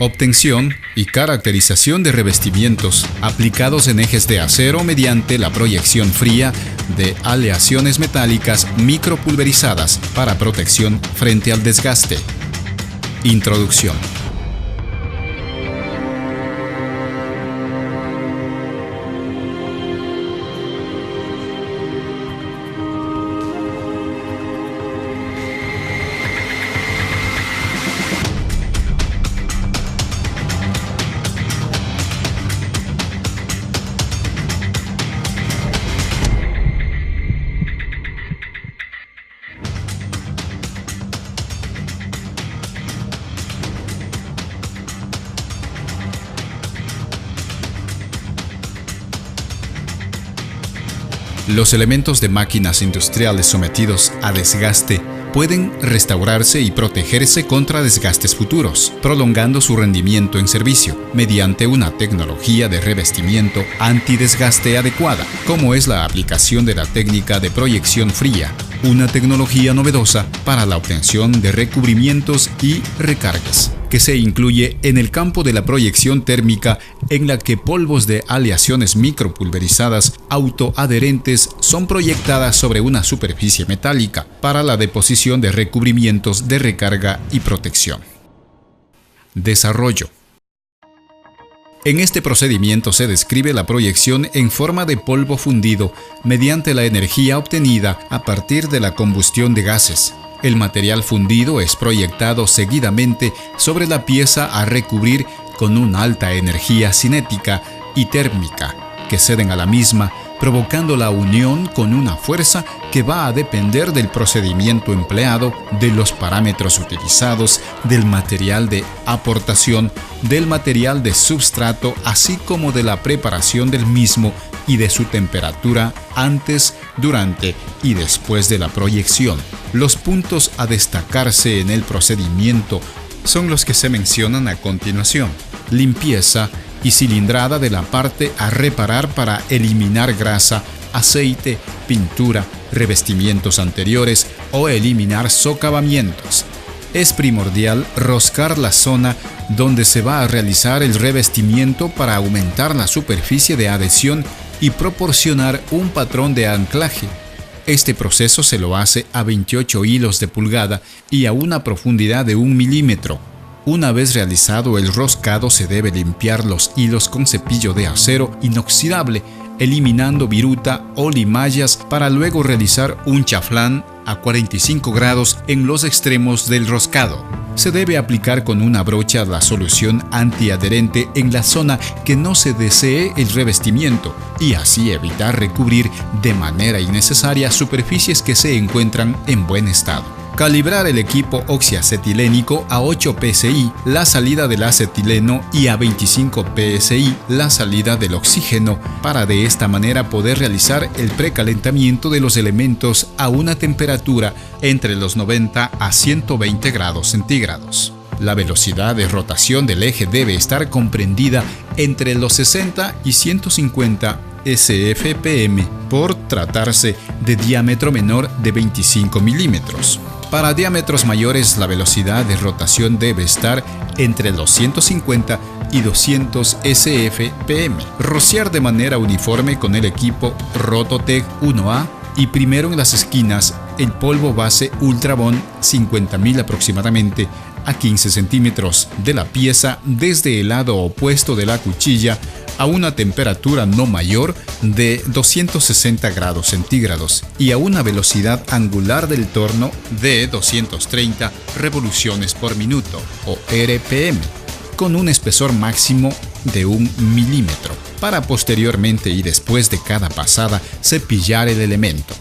Obtención y caracterización de revestimientos aplicados en ejes de acero mediante la proyección fría de aleaciones metálicas micropulverizadas para protección frente al desgaste. Introducción. Los elementos de máquinas industriales sometidos a desgaste pueden restaurarse y protegerse contra desgastes futuros, prolongando su rendimiento en servicio mediante una tecnología de revestimiento antidesgaste adecuada, como es la aplicación de la técnica de proyección fría, una tecnología novedosa para la obtención de recubrimientos y recargas, que se incluye en el campo de la proyección térmica, en la que polvos de aleaciones micropulverizadas autoadherentes son proyectadas sobre una superficie metálica para la deposición de recubrimientos de recarga y protección. Desarrollo. En este procedimiento se describe la proyección en forma de polvo fundido mediante la energía obtenida a partir de la combustión de gases. El material fundido es proyectado seguidamente sobre la pieza a recubrir con una alta energía cinética y térmica que ceden a la misma, provocando la unión con una fuerza que va a depender del procedimiento empleado, de los parámetros utilizados, del material de aportación, del material de substrato, así como de la preparación del mismo y de su temperatura antes, durante y después de la proyección. Los puntos a destacarse en el procedimiento son los que se mencionan a continuación: limpieza y cilindrada de la parte a reparar para eliminar grasa, aceite, pintura, revestimientos anteriores o eliminar socavamientos. Es primordial roscar la zona donde se va a realizar el revestimiento para aumentar la superficie de adhesión y proporcionar un patrón de anclaje. Este proceso se lo hace a 28 hilos de pulgada y a una profundidad de 1 milímetro. Una vez realizado el roscado, se debe limpiar los hilos con cepillo de acero inoxidable, eliminando viruta o limallas, para luego realizar un chaflán a 45 grados en los extremos del roscado. Se debe aplicar con una brocha la solución antiadherente en la zona que no se desee el revestimiento y así evitar recubrir de manera innecesaria superficies que se encuentran en buen estado. Calibrar el equipo oxiacetilénico a 8 psi la salida del acetileno y a 25 psi la salida del oxígeno, para de esta manera poder realizar el precalentamiento de los elementos a una temperatura entre los 90 a 120 grados centígrados. La velocidad de rotación del eje debe estar comprendida entre los 60 y 150 SFPM por tratarse de diámetro menor de 25 milímetros. Para diámetros mayores, la velocidad de rotación debe estar entre los 150 y 200 SFPM. Rociar de manera uniforme con el equipo Rototec 1A y primero en las esquinas el polvo base Ultrabond 50.000 aproximadamente a 15 centímetros de la pieza desde el lado opuesto de la cuchilla a una temperatura no mayor de 260 grados centígrados y a una velocidad angular del torno de 230 revoluciones por minuto o RPM, con un espesor máximo de 1 milímetro, para posteriormente y después de cada pasada cepillar el elemento.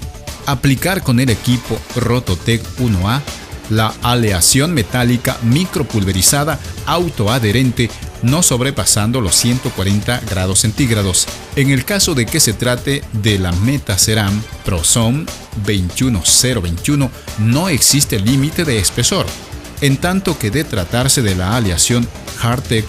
Aplicar con el equipo Rototec 1A la aleación metálica micropulverizada autoadherente, no sobrepasando los 140 grados centígrados. En el caso de que se trate de la Metaceram ProZone 21021, no existe límite de espesor, en tanto que de tratarse de la aleación Hardtech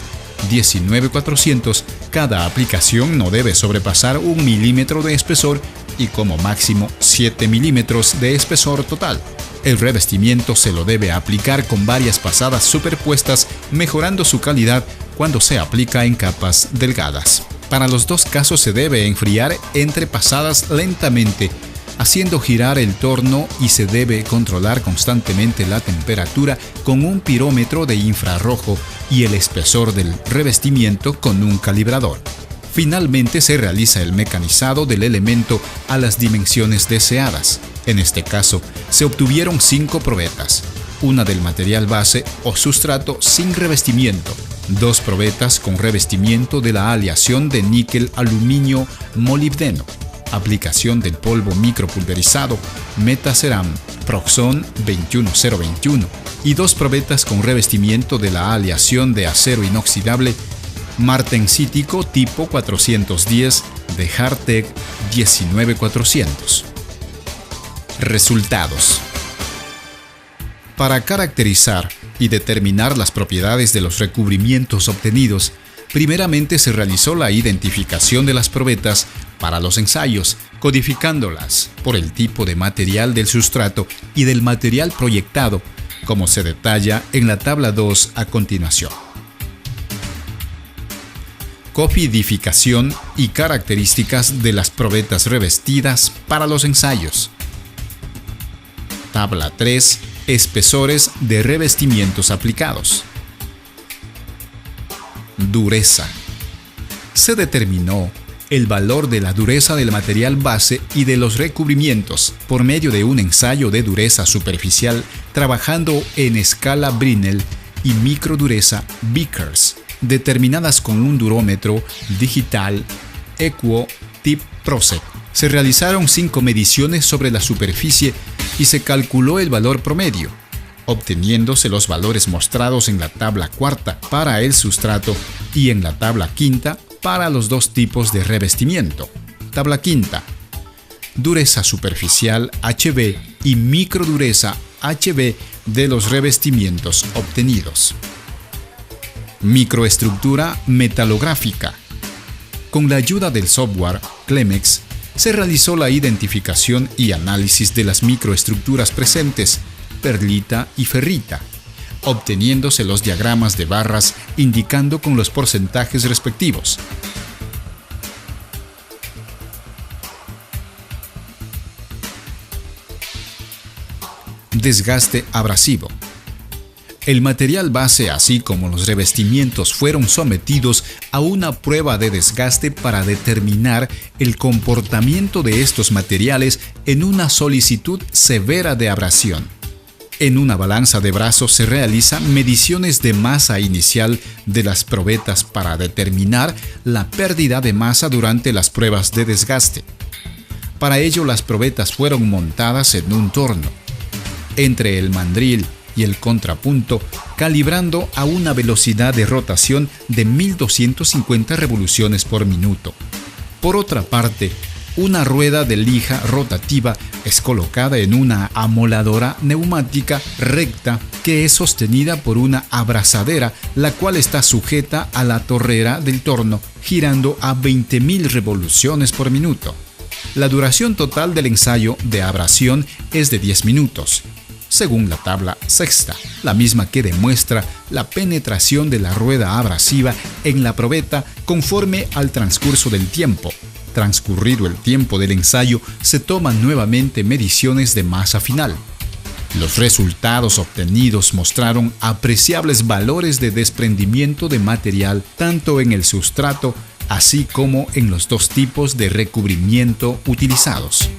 19400, cada aplicación no debe sobrepasar 1 milímetro de espesor y como máximo 7 milímetros de espesor total. El revestimiento se lo debe aplicar con varias pasadas superpuestas, mejorando su calidad cuando se aplica en capas delgadas. Para los dos casos se debe enfriar entre pasadas lentamente, haciendo girar el torno, y se debe controlar constantemente la temperatura con un pirómetro de infrarrojo y el espesor del revestimiento con un calibrador. Finalmente se realiza el mecanizado del elemento a las dimensiones deseadas. En este caso, se obtuvieron 5 probetas, una del material base o sustrato sin revestimiento, 2 probetas con revestimiento de la aleación de níquel aluminio molibdeno, aplicación del polvo micropulverizado Metaceram Proxon 21021 y 2 probetas con revestimiento de la aleación de acero inoxidable martensítico tipo 410 de Hartec 19400. Resultados. Para caracterizar y determinar las propiedades de los recubrimientos obtenidos, primeramente se realizó la identificación de las probetas para los ensayos, codificándolas por el tipo de material del sustrato y del material proyectado, como se detalla en la tabla 2 a continuación. Codificación y características de las probetas revestidas para los ensayos. Tabla 3. Espesores de revestimientos aplicados. Dureza. Se determinó el valor de la dureza del material base y de los recubrimientos por medio de un ensayo de dureza superficial trabajando en escala Brinell y microdureza Vickers, determinadas con un durómetro digital Equo Tip Proset. Se realizaron 5 mediciones sobre la superficie y se calculó el valor promedio, obteniéndose los valores mostrados en la tabla 4 para el sustrato y en la tabla 5 para los 2 tipos de revestimiento. Tabla 5. Dureza superficial HB y microdureza HB de los revestimientos obtenidos. Microestructura metalográfica. Con la ayuda del software Clemex, se realizó la identificación y análisis de las microestructuras presentes, perlita y ferrita, obteniéndose los diagramas de barras indicando con los porcentajes respectivos. Desgaste abrasivo. El material base, así como los revestimientos, fueron sometidos a una prueba de desgaste para determinar el comportamiento de estos materiales en una solicitud severa de abrasión. En una balanza de brazos se realizan mediciones de masa inicial de las probetas para determinar la pérdida de masa durante las pruebas de desgaste. Para ello, las probetas fueron montadas en un torno entre el mandril y el contrapunto, calibrando a una velocidad de rotación de 1250 revoluciones por minuto. Por otra parte, una rueda de lija rotativa es colocada en una amoladora neumática recta que es sostenida por una abrazadera, la cual está sujeta a la torrera del torno, girando a 20.000 revoluciones por minuto. La duración total del ensayo de abrasión es de 10 minutos. Según la tabla 6, la misma que demuestra la penetración de la rueda abrasiva en la probeta conforme al transcurso del tiempo. Transcurrido el tiempo del ensayo, se toman nuevamente mediciones de masa final. Los resultados obtenidos mostraron apreciables valores de desprendimiento de material tanto en el sustrato así como en los 2 tipos de recubrimiento utilizados.